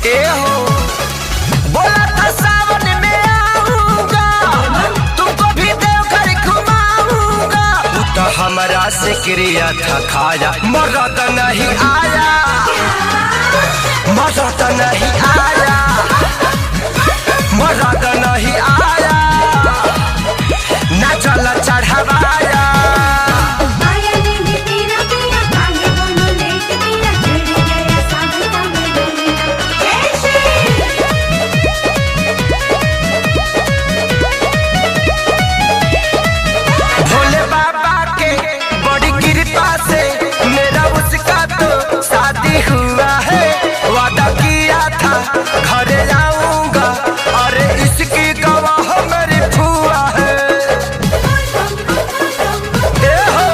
ए हो बोला था सावन में आऊंगा, तुमको भी देवघर घुमाऊंगा। तू तो हमरा से क्रिया था खाया, मरद नहीं आया, मरद नहीं आया, मरद नहीं आया, ना चल चढ़ावाया। भोले बाबा के बड़ी कृपा से मेरा उसका तो शादी हुआ है। वादा किया था घरे आऊंगा, अरे इसकी गवाह मेरी फुआ है। ए हो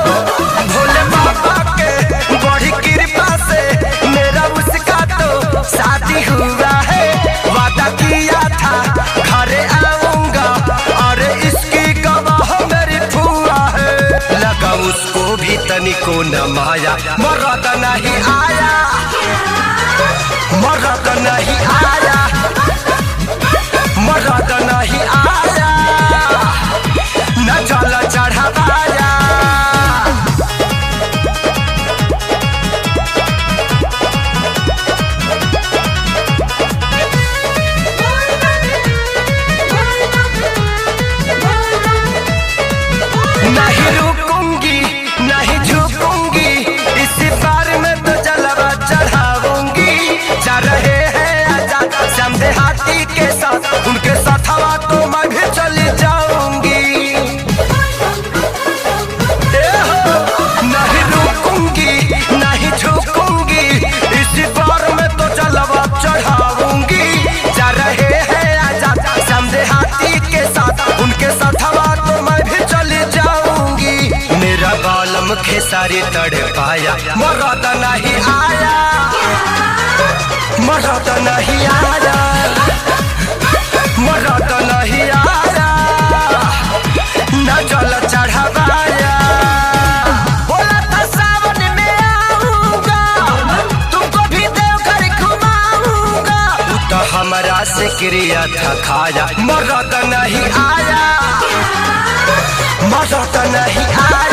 भोले बाबा के बड़ी कृपा से मेरा उसका तो शादी हुआ है। वादा किया था घरे आऊंगा, अरे इसकी गवाह मेरी फुआ है। लगा उसको भी तनिको न माया, मरद नहीं आया, मरद नहीं आया, मरद नहीं आया, न चल चढ़ावाया। नहीं रुकूंगी नहीं झुकूंगी, इस बार में तो जलवा चढ़ाऊंगी। जा रहे हैं आजाद समझे हाथी के साथ, उनके साथ हवा तो मैं भी चली जाऊंगी। ए हो नहीं रुकूंगी नहीं झुकूंगी, इस बार में तो जलवा चढ़ाऊंगी। जा रहे हैं आजाद समझे हाथी के साथ, उनके साथ हवा तो मैं भी चली जाऊंगी। मेरा बालम खेसारी तड़ पाया, मरद नहीं आया, मरद नहीं आया, मरद नहीं आया, न चल चढ़ावाया। बोला था सावन में आऊंगा, तुमको भी देवघर घुमाऊंगा। तू तो हमरा से क्रिया था खाया, मरद नहीं आया, मरद नहीं आया।